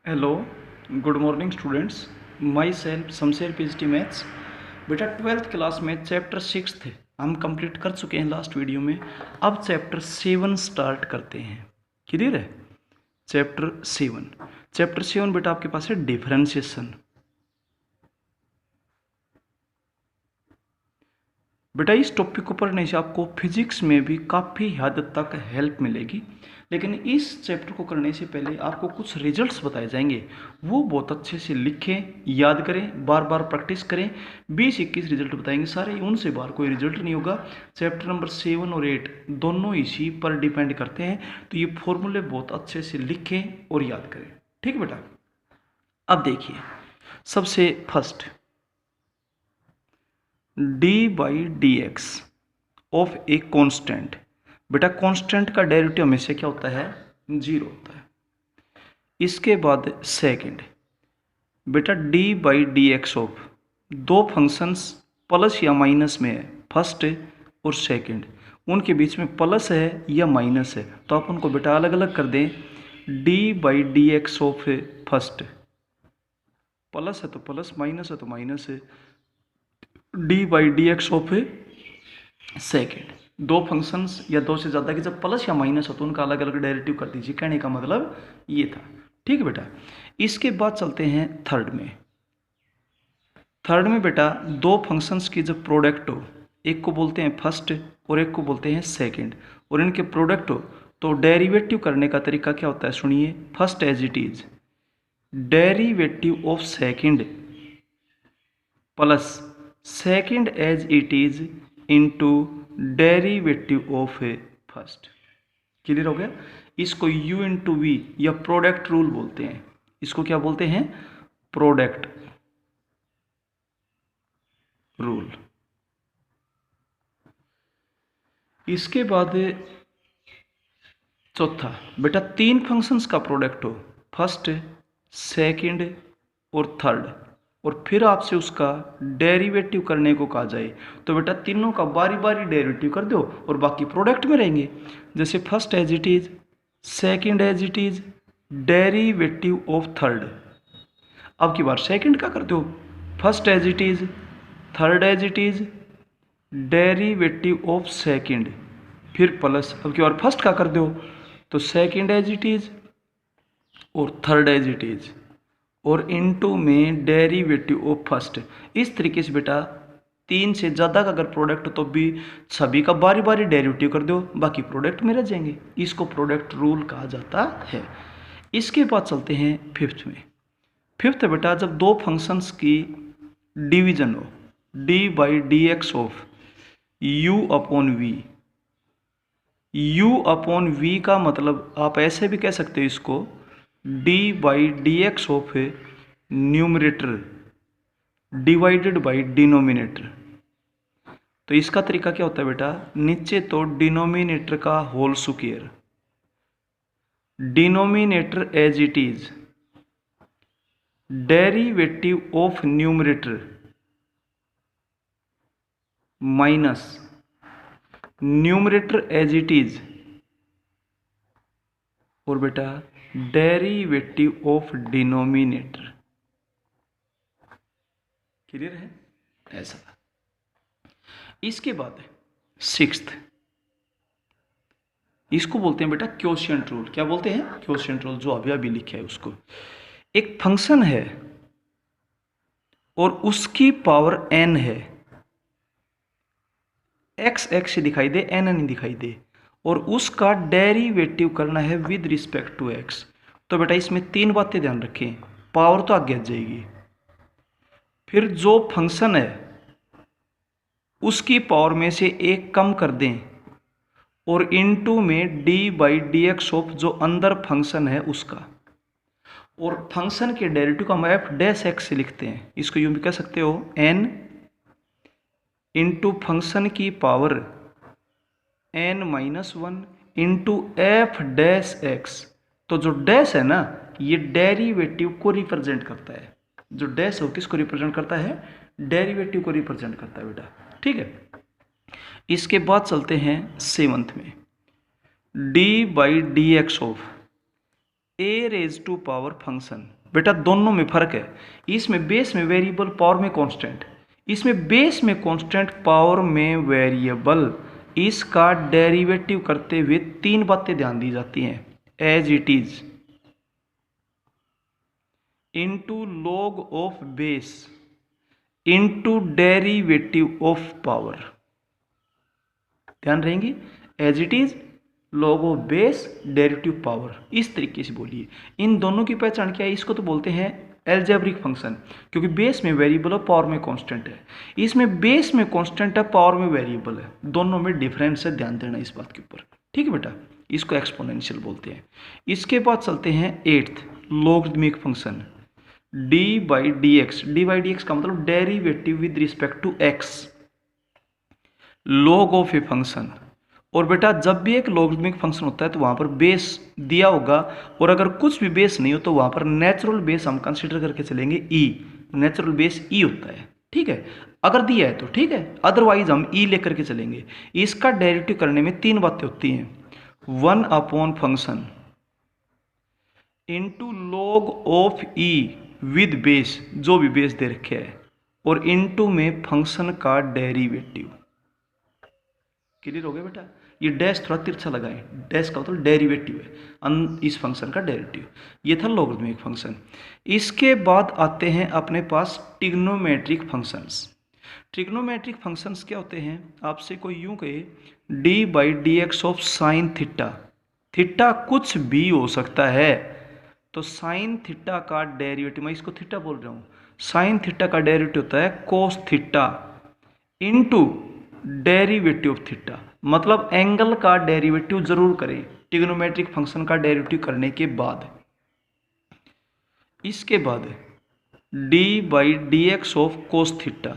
Hello, good morning students. My self Shamsher PhD maths. बेटा 12th class में chapter 6 हम complete कर चुके हैं लास्ट वीडियो में। अब चैप्टर 7 स्टार्ट करते हैं। क्लियर है? चैप्टर 7 बेटा आपके पास है डिफरेंशिएशन। बेटा इस टॉपिक को पढ़ने से आपको फिजिक्स में भी काफ़ी हद तक हेल्प मिलेगी, लेकिन इस चैप्टर को करने से पहले आपको कुछ रिजल्ट्स बताए जाएंगे, वो बहुत अच्छे से लिखें, याद करें, बार बार प्रैक्टिस करें। 20-21 रिजल्ट बताएंगे सारे, उनसे बाहर कोई रिजल्ट नहीं होगा। चैप्टर नंबर 7 और 8 दोनों इसी पर डिपेंड करते हैं, तो ये फॉर्मूले बहुत अच्छे से लिखें और याद करें। ठीक है बेटा? अब देखिए, सबसे first D by d x of a constant. बेटा कॉन्स्टेंट का डेरिवेटिव हमेशा क्या होता है? 0 होता है। इसके बाद सेकंड बेटा D by d x of दो फंक्शंस प्लस या माइनस में है, फर्स्ट और सेकंड, उनके बीच में प्लस है या माइनस है, तो आप उनको बेटा अलग अलग कर दें। D by d x of first, plus है तो प्लस, माइनस है तो माइनस है। D by d x of second, दो फंक्शंस या दो से ज़्यादा के जब प्लस या माइनस हो तो उनका अलग अलग डेरिवेटिव कर दीजिए। कहने का मतलब ये था। ठीक है बेटा? इसके बाद चलते हैं थर्ड में। थर्ड में बेटा दो फंक्शंस की जब प्रोडक्ट हो, एक को बोलते हैं फर्स्ट और एक को बोलते हैं सेकंड, और इनके प्रोडक्ट हो तो डेरिवेटिव करने का तरीका क्या होता है? सुनिए। First as it is derivative of second plus second as it is into derivative of first. Clear हो गया? इसको u इंटू वी या प्रोडक्ट रूल बोलते हैं। इसको क्या बोलते हैं? Product rule. इसके बाद चौथा बेटा तीन फंक्शंस का प्रोडक्ट हो, फर्स्ट सेकंड और थर्ड, और फिर आपसे उसका डेरिवेटिव करने को कहा जाए तो बेटा तीनों का बारी बारी डेरिवेटिव कर दो और बाकी प्रोडक्ट में रहेंगे। जैसे first as it is, second as it is, derivative of third. अब की बार सेकंड का कर दो, first as it is, third as it is, derivative of second, फिर प्लस। अब की बार फर्स्ट का कर दो तो सेकंड एज इट इज और थर्ड एज इट इज, और इनटू में डेरिवेटिव ऑफ फर्स्ट। इस तरीके से बेटा तीन से ज़्यादा का अगर प्रोडक्ट तो भी सभी का बारी बारी डेरिवेटिव कर दो, बाकी प्रोडक्ट में रह जाएंगे। इसको प्रोडक्ट रूल कहा जाता है। इसके बाद चलते हैं फिफ्थ में। फिफ्थ बेटा जब दो फंक्शंस की डिवीजन हो, d by d x of u upon v. U upon v का मतलब आप ऐसे भी कह सकते हो इसको, d by d x of numerator divided by denominator. तो इसका तरीका क्या होता है बेटा? नीचे तो डिनोमिनेटर का whole square, denominator as it is, derivative of numerator minus numerator as it is, और बेटा डेरिवेटिव ऑफ डिनोमिनेटर। क्लियर है? ऐसा। इसके बाद सिक्स्थ, इसको बोलते हैं बेटा क्वोशिएंट रूल। क्या बोलते हैं? क्वोशिएंट रूल, जो अभी अभी लिखा है उसको। एक फंक्शन है और उसकी पावर n है, x x से दिखाई दे, n नहीं दिखाई दे, और उसका डेरिवेटिव करना है विद रिस्पेक्ट टू x। तो बेटा इसमें तीन बातें ध्यान रखें। पावर तो आगे आ जाएगी, फिर जो फंक्शन है उसकी पावर में से एक कम कर दें, और इनटू में d by d x of जो अंदर फंक्शन है उसका, और फंक्शन के डेरिवेटिव को हम एफ डैश एक्स से लिखते हैं। इसको यूं भी कह सकते हो n इंटू फंक्शन की power n minus one into F dash x. तो जो डैश है ना, ये डेरिवेटिव को रिप्रेजेंट करता है। जो डैश हो किसको रिप्रेजेंट करता है? डेरिवेटिव को रिप्रेजेंट करता है बेटा। ठीक है? इसके बाद चलते हैं सेवंथ में। D by d x of a raise to power function. बेटा दोनों में फर्क है, इसमें बेस में वेरिएबल, पावर में कांस्टेंट। इसमें बेस में कांस्टेंट, पावर में वेरिएबल। इसका डेरिवेटिव करते हुए तीन बातें ध्यान दी जाती हैं, as it is, into log of base, into derivative of power. ध्यान रहेंगी, as it is, log of base, derivative power, इस तरीके से बोलिए। इन दोनों की पहचान क्या है, इसको तो बोलते हैं एल्जेब्रिक फंक्शन, क्योंकि बेस में वेरिएबल और पावर में कांस्टेंट है। इसमें बेस में कांस्टेंट है, पावर में वेरिएबल है, दोनों में डिफरेंस है, ध्यान देना इस बात के ऊपर। ठीक है बेटा, इसको एक्सपोनेंशियल बोलते हैं। इसके बाद चलते हैं 8th, logarithmic function, d by d x. D by d x का मतलब derivative with respect to x, log of a function. और बेटा जब भी एक लॉगरिथमिक फंक्शन होता है तो वहां पर बेस दिया होगा, और अगर कुछ भी बेस नहीं हो तो वहां पर नेचुरल बेस हम कंसीडर करके चलेंगे, ई, नेचुरल बेस ई होता है। ठीक है, अगर दिया है तो ठीक है, अदरवाइज हम ई लेकर के चलेंगे। इसका डेरिवेटिव करने में तीन बातें होती हैं, 1 upon function into log of E with base, जो भी बेस दे रखे है, और इनटू में फंक्शन का डेरिवेटिव। क्लियर हो गया बेटा, ये डैश थोड़ा तिरछा लगाएं, डैश का मतलब डेरिवेटिव है, इस फंक्शन का डेरिवेटिव। ये था लॉगरिथमिक फंक्शन। इसके बाद आते हैं अपने पास ट्रिग्नोमेट्रिक फंक्शंस। ट्रिग्नोमेट्रिक फंक्शंस क्या होते हैं, आपसे कोई यूं कहे D by d x of sine theta, theta कुछ भी हो सकता है, तो साइन थीटा का डेरिवेटिव, मैं इसको थीटा बोल रहा हूँ, साइन थीटा का डेरिवेटिव होता है cos theta into derivative of theta. मतलब एंगल का डेरिवेटिव जरूर करें ट्रिग्नोमेट्रिक फंक्शन का डेरिवेटिव करने के बाद। इसके बाद D by d x of cos theta,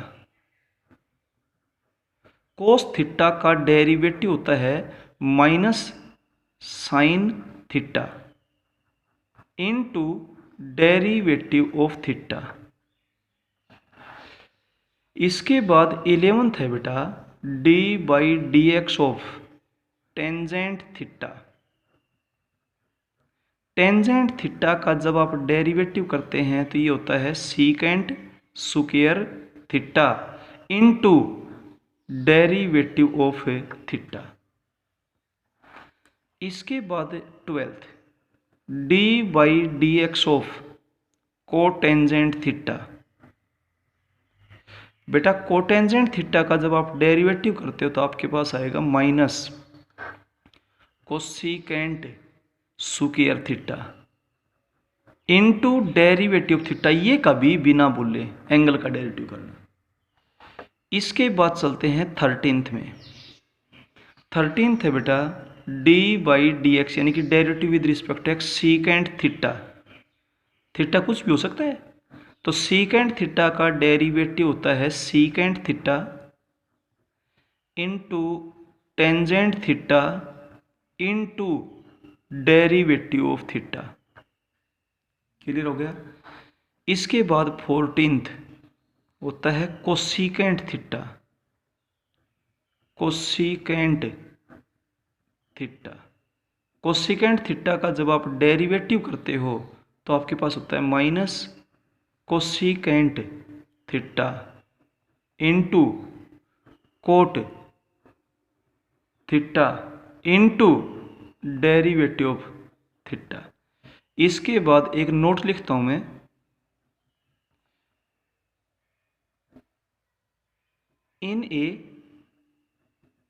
cos theta का डेरिवेटिव होता है minus sine theta into derivative of theta. इसके बाद 11th है बेटा D by d x of tangent theta. Tangent theta का जब आप डेरिवेटिव करते हैं तो ये होता है secant square theta into derivative of theta. इसके बाद 12th D by d x of cotangent theta. बेटा कोटेंजेंट थीटा का जब आप डेरिवेटिव करते हो तो आपके पास आएगा minus cosecant square theta into derivative theta, ये कभी बिना बोले एंगल का डेरिवेटिव करना। इसके बाद चलते हैं 13th में। 13th है बेटा डी बाई डी एक्स, यानी कि derivative with respect to x, secant theta. Theta कुछ भी हो सकता है, तो सीकेंट थीटा का डेरिवेटिव होता है secant theta into tangent theta into derivative of theta. Clear हो गया। इसके बाद 14th होता है cosecant theta, cosecant theta. Cosecant theta का जब आप डेरिवेटिव करते हो तो आपके पास होता है minus cosecant theta into cot theta into derivative of theta. इसके बाद एक नोट लिखता हूं मैं, in a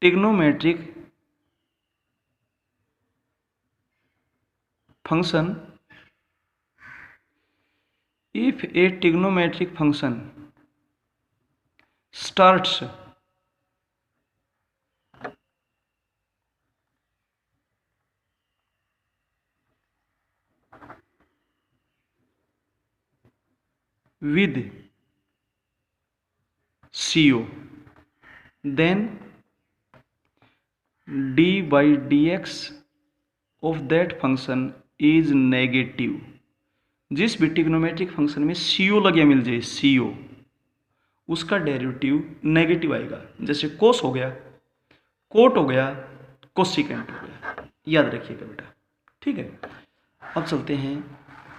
trigonometric function, if a trigonometric function starts with CO, then d by dx of that function is negative। जिस भी trigonometric function में CO लगे मिल जाए, CO, उसका डेरिवेटिव नेगेटिव आएगा। जैसे कोस हो गया, कोट हो गया, कोसिकेंट हो गया, याद रखिएगा बेटा। ठीक है, अब चलते हैं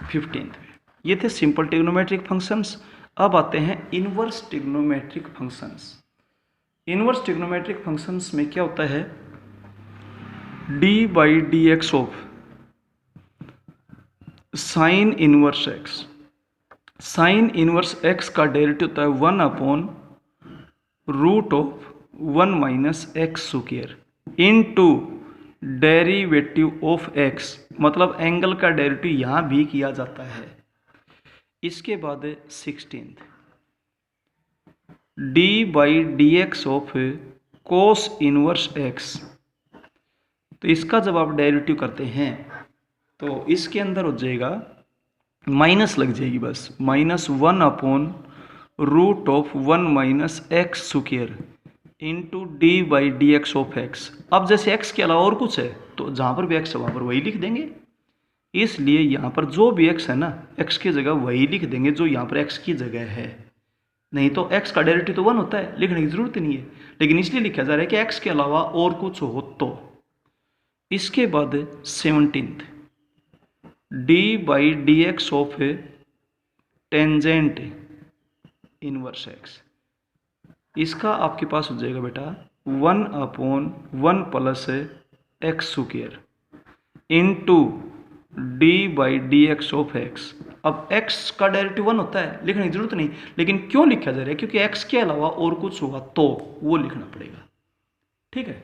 15th पे। ये थे सिंपल ट्रिग्नोमेट्रिक फंक्शंस। अब आते हैं inverse trigonometric functions. Inverse trigonometric functions में क्या होता है, d by d x of sine inverse x. Sine inverse x का डेरिवेटिव होता है 1 upon root of 1 minus x square into derivative of x, मतलब एंगल का डेरिवेटिव यहां भी किया जाता है। इसके बाद 16th, d by d x of cos inverse x. तो इसका जब आप डेरिवेटिव करते हैं तो इसके अंदर हो जाएगा, माइनस लग जाएगी बस, -1 upon root of 1 minus x square into d by d x of x. अब जैसे एक्स के अलावा और कुछ है तो जहाँ पर भी एक्स है वहाँ पर वही लिख देंगे, इसलिए यहाँ पर जो भी एक्स है ना, एक्स की जगह वही लिख देंगे जो यहाँ पर एक्स की जगह है। नहीं तो एक्स का डेरिवेटिव तो 1 होता है, लिखने की जरूरत नहीं है, लेकिन इसलिए लिखा जा रहा है कि एक्स के अलावा और कुछ हो तो। इसके बाद 17th, D by d x of tangent inverse x. इसका आपके पास हो जाएगा बेटा 1 upon 1 plus x square into d by d x of x. अब x का डेरिवेटिव 1 होता है, लिखने की जरूरत नहीं, लेकिन क्यों लिखा जा रहा है, क्योंकि x के अलावा और कुछ होगा तो वो लिखना पड़ेगा। ठीक है।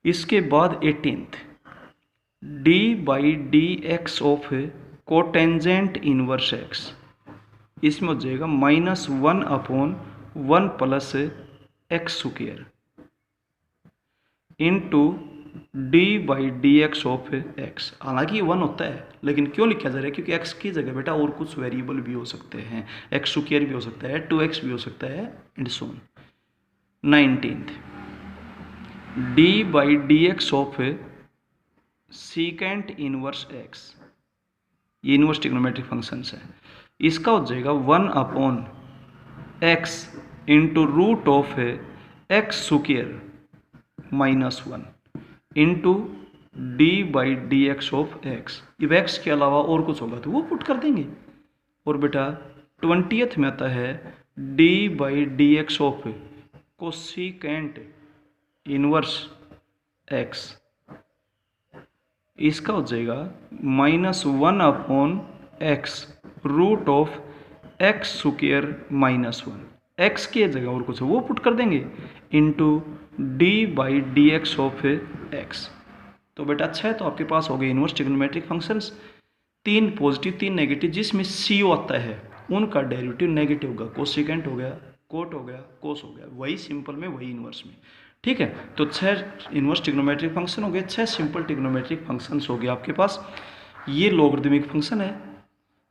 इसके बाद 18th, D by d x of cotangent inverse x. इसमें हो जाएगा -1 upon 1 plus x square into d by d x of x. हालांकि ये 1 होता है, लेकिन क्यों लिखा जा रहा है, क्योंकि x की जगह बेटा और कुछ वेरिएबल भी हो सकते हैं, एक्स स्क्वायर भी हो सकता है, 2x भी हो सकता है, and so on. 19th, d by d x of secant inverse x. ये इनवर्स ट्रिग्नोमेट्रिक फंक्शंस है। इसका हो जाएगा 1 upon x into root of x square -1 into d by d x of x. अब एक्स के अलावा और कुछ होगा तो वो पुट कर देंगे। और बेटा 20th में आता है d by d x of cosecant inverse x. इसका हो जाएगा -1 upon x root of x square -1। X की जगह और कुछ है वो पुट कर देंगे into d by d x of x. तो बेटा अच्छा है, तो आपके पास हो गए inverse trigonometric functions, 3 positive 3 negative, जिसमें CO आता है उनका डेरिवेटिव नेगेटिव होगा, कोसिकेंट हो गया, कोट हो गया, कोस हो गया, वही सिंपल में वही इनवर्स में। ठीक है, तो 6 इनवर्स ट्रिग्नोमेट्रिक फंक्शन हो गए, 6 सिंपल ट्रिग्नोमेट्रिक फंक्शंस हो गए आपके पास। ये लॉगरिदमिक फंक्शन है,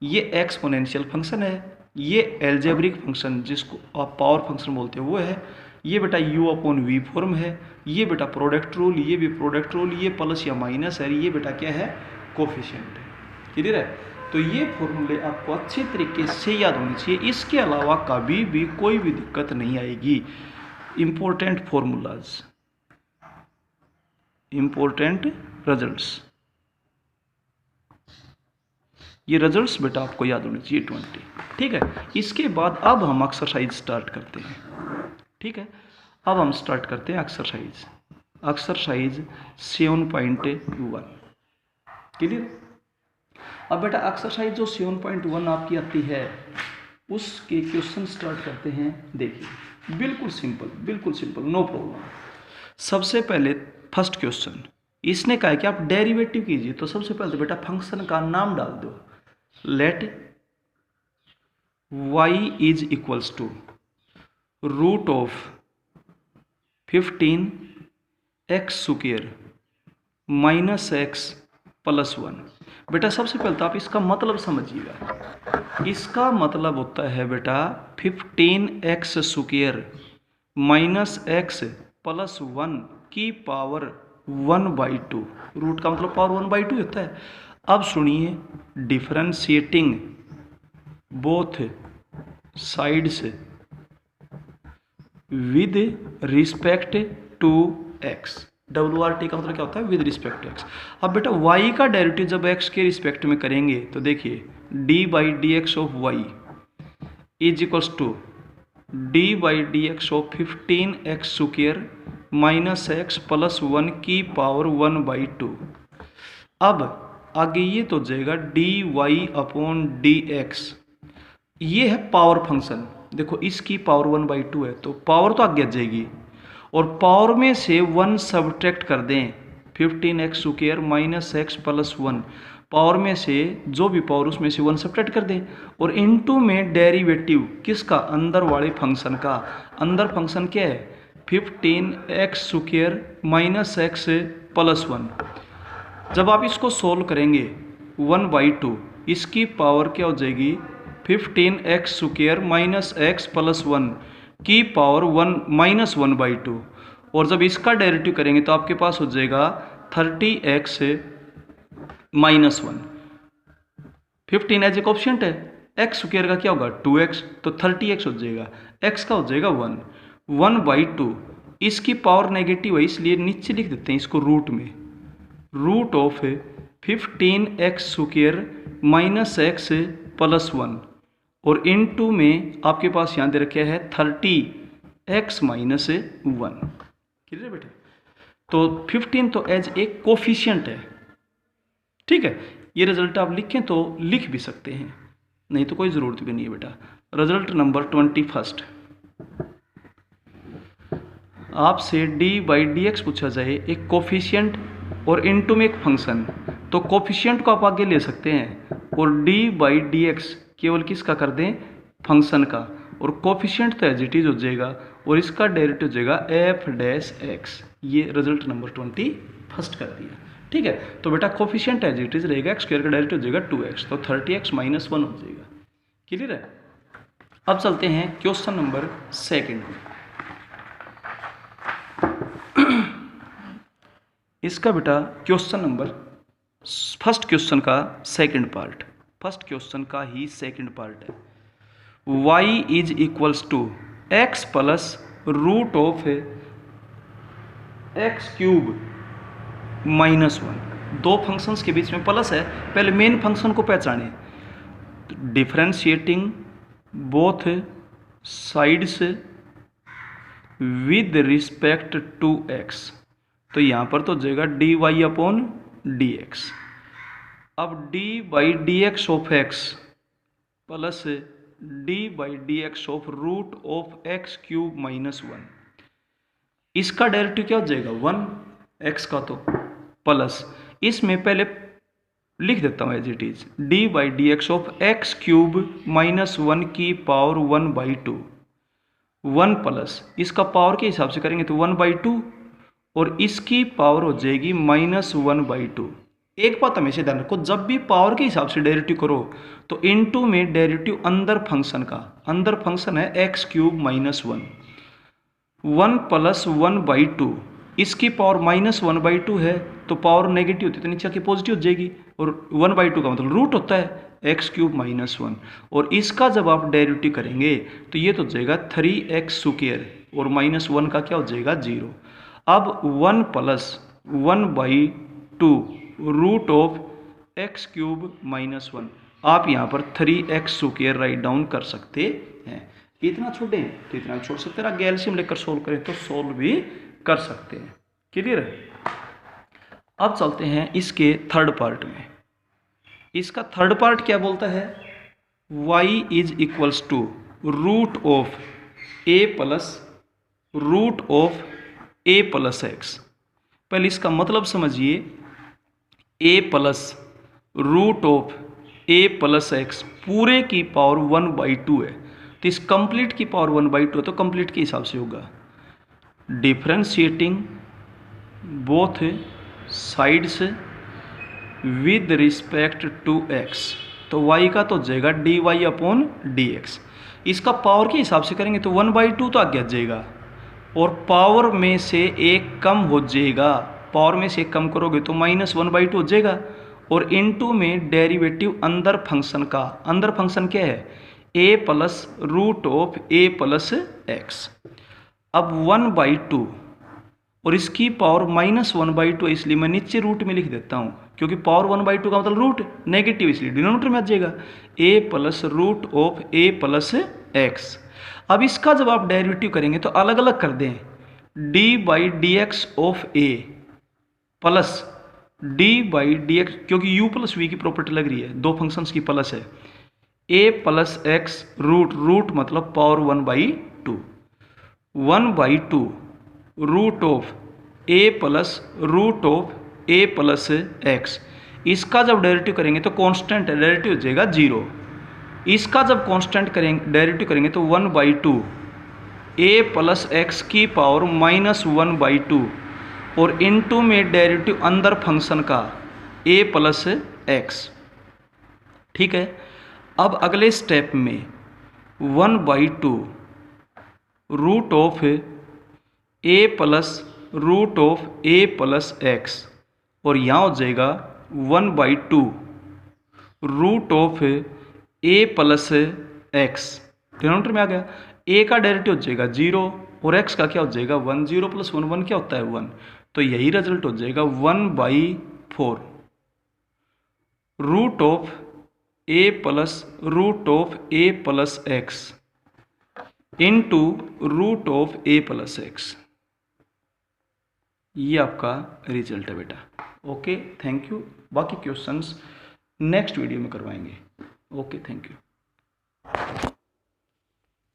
ये एक्सपोनेंशियल फंक्शन है, ये एल्जेब्रिक फंक्शन जिसको आप पावर फंक्शन बोलते हैं वो है, ये बेटा u/v फॉर्म है, ये बेटा प्रोडक्ट रूल, ये भी प्रोडक्ट रूल, ये प्लस या माइनस है, ये बेटा क्या है, कोफिशिएंट है। क्लियर है। तो ये फॉर्मूले आपको अच्छे तरीके से याद होने चाहिए, इसके अलावा कभी भी कोई भी दिक्कत नहीं आएगी। इंपॉर्टेंट फॉर्मूलाज, इंपॉर्टेंट रिजल्ट्स, ये रिजल्ट्स बेटा आपको याद होने चाहिए 20। ठीक है। इसके बाद अब हम एक्सरसाइज स्टार्ट करते हैं। ठीक है, अब हम स्टार्ट करते हैं एक्सरसाइज 7.1। क्लियर। अब बेटा एक्सरसाइज जो 7.1 आपकी आती है उसके क्वेश्चन स्टार्ट करते हैं। देखिए बिल्कुल सिंपल, नो प्रॉब्लम। सबसे पहले फर्स्ट क्वेश्चन, इसने कहा है कि आप डेरिवेटिव कीजिए, तो सबसे पहले तो बेटा फंक्शन का नाम डाल दो। Let y is equals to root of 15 x square minus x plus 1। बेटा सबसे पहले तो आप इसका मतलब समझिएगा। इसका मतलब होता है बेटा 15 x square minus x plus 1 की पावर 1/2। रूट का मतलब पावर 1/2 होता है। अब सुनिए, differentiating both sides with respect to x. WRT का मतलब क्या होता है, विद रिस्पेक्ट टू एक्स। अब बेटा y का डेरिवेटिव जब x के रिस्पेक्ट में करेंगे तो देखिए d/dx of y is equals to d/dx of 15x² minus x plus 1 की पावर 1/2। अब आगे ये तो जाएगा dy/dx, ये है पावर फंक्शन। देखो इसकी पावर 1/2 है तो पावर तो आगे आ जाएगी, और पावर में से 1 सब्ट्रैक्ट कर दें, 15x² minus x plus 1, power में से जो भी पावर उसमें से 1 सब्ट्रैक्ट कर दें, और इनटू में डेरिवेटिव किसका, अंदर वाले फंक्शन का। अंदर फंक्शन क्या है, 15x² माइनस एक्स प्लस 1। जब आप इसको सोल्व करेंगे 1/2, इसकी पावर क्या हो जाएगी, 15x² माइनस एक्स प्लस 1 की पावर 1/2, और जब इसका डेरिवेटिव करेंगे तो आपके पास हो जाएगा 30x minus 1। 15 as a coefficient है, x² का क्या होगा 2x, तो 30x हो जाएगा, x का हो जाएगा 1/2। इसकी पावर नेगेटिव है इसलिए नीचे लिख देते हैं इसको रूट में, root of 15x² minus x plus 1, और इनटू में आपके पास यहाँ दे रखा है 30x माइनस 1। क्लियर है बेटा। तो 15 तो एज ए कोफिशिएंट है, ठीक है। ये रिजल्ट आप लिखें तो लिख भी सकते हैं, नहीं तो कोई ज़रूरत भी नहीं है बेटा। रिजल्ट नंबर 21, आपसे d/dx पूछा जाए, एक कोफिशिएंट और इनटू में एक फंक्शन, तो कोफिशिएंट को आप आगे ले सकते हैं और d/dx केवल किसका कर दें, फंक्शन का, और कोफिशिएंट तो एज इट इज हो जाएगा, और इसका डेरिवेटिव हो जाएगा f'(x). ये रिजल्ट नंबर 21 कर दिया, ठीक है। तो बेटा कोफिशिएंट एज इट इज रहेगा, x² का डेरिवेटिव हो जाएगा 2x, तो 30x माइनस 1 हो जाएगा। क्लियर है। अब चलते हैं क्वेश्चन नंबर 2 में। इसका बेटा क्वेश्चन नंबर फर्स्ट क्वेश्चन का सेकंड पार्ट, फर्स्ट क्वेश्चन का ही सेकंड पार्ट है, y is equals to x plus root of x³ minus 1। दो फंक्शंस के बीच में प्लस है, पहले मेन फंक्शन को पहचाने, differentiating both sides with respect to x, तो यहाँ पर तो जाएगा dy/dx। अब d/dx of x plus d/dx of root of x³ minus 1, इसका डेरिवेटिव क्या हो जाएगा 1, x का तो प्लस, इसमें पहले लिख देता हूँ as it is, d/dx of x³ minus 1 की पावर 1/2, 1 प्लस इसका पावर के हिसाब से करेंगे तो 1/2, और इसकी पावर हो जाएगी माइनस 1/2। एक बात हमेशा ध्यान रखो, जब भी पावर के हिसाब से डेरिवेटिव करो तो इनटू में डेरिवेटिव अंदर फंक्शन का, अंदर फंक्शन है x³ माइनस 1, 1 प्लस 1/2, इसकी पावर माइनस 1/2 है तो पावर नेगेटिव होती है तो नीचे आके पॉजिटिव हो जाएगी, और 1/2 का मतलब रूट होता है x³ माइनस 1, और इसका जब आप डेरिवेटिव करेंगे तो ये तो हो जाएगा 3x² और माइनस 1 का क्या हो जाएगा 0। अब 1 plus 1/2 root of x³ minus 1, आप यहाँ पर 3x² राइट डाउन कर सकते हैं। इतना छोड़ें तो इतना छोड़ सकते हैं, आगे एलसीएम लेकर सोल्व करें तो सोल्व भी कर सकते हैं। क्लियर है। अब चलते हैं इसके थर्ड पार्ट में। इसका थर्ड पार्ट क्या बोलता है, y is equals to root of a plus root of a plus x। पहले इसका मतलब समझिए, a plus root of a plus x पूरे की पावर 1/2 है, तो इस कंप्लीट की पावर 1/2 है तो कंप्लीट के हिसाब से होगा differentiating both sides with respect to x, तो y का तो जाएगा dy/dx। इसका पावर के हिसाब से करेंगे तो 1/2 तो आगे आ जाएगा, और पावर में से एक कम हो जाएगा, पावर में से एक कम करोगे तो माइनस 1/2 हो जाएगा, और इनटू में डेरिवेटिव अंदर फंक्शन का, अंदर फंक्शन क्या है a plus root of a plus x। अब 1/2 और इसकी पावर -1/2 है, इसलिए मैं नीचे रूट में लिख देता हूँ, क्योंकि पावर 1/2 का मतलब रूट नेगेटिव, इसलिए डिनोमिनेटर में आ जाएगा a plus root of a plus x. अब इसका जब आप डेरिवेटिव करेंगे तो अलग अलग कर दें, d/dx of a plus d/dx, क्योंकि u प्लस v की प्रॉपर्टी लग रही है, दो फंक्शंस की प्लस है, a प्लस एक्स रूट मतलब power 1/2 root of a plus root of a plus x. इसका जब डेरिवेटिव करेंगे तो कांस्टेंट है, डेरिवेटिव हो जाएगा 0। इसका जब कांस्टेंट करेंगे, डेरिवेटिव करेंगे तो 1/2 a प्लस एक्स की पावर -1/2 और इनटू में डेरिवेटिव अंदर फंक्शन का a प्लस एक्स। ठीक है, अब अगले स्टेप में 1/2 root of a plus root of a plus x, और यहाँ हो जाएगा 1/2 root of a plus x, denominator में आ गया। a का डेरिवेटिव हो जाएगा 0 और x का क्या हो जाएगा 1, 0 + 1 1 क्या होता है 1, तो यही रिजल्ट हो जाएगा 1/4 root of a plus root of a plus x into root of a plus x. ये आपका रिजल्ट है बेटा। Okay, thank you. बाकी क्वेश्चंस नेक्स्ट वीडियो में करवाएंगे। Okay, thank you.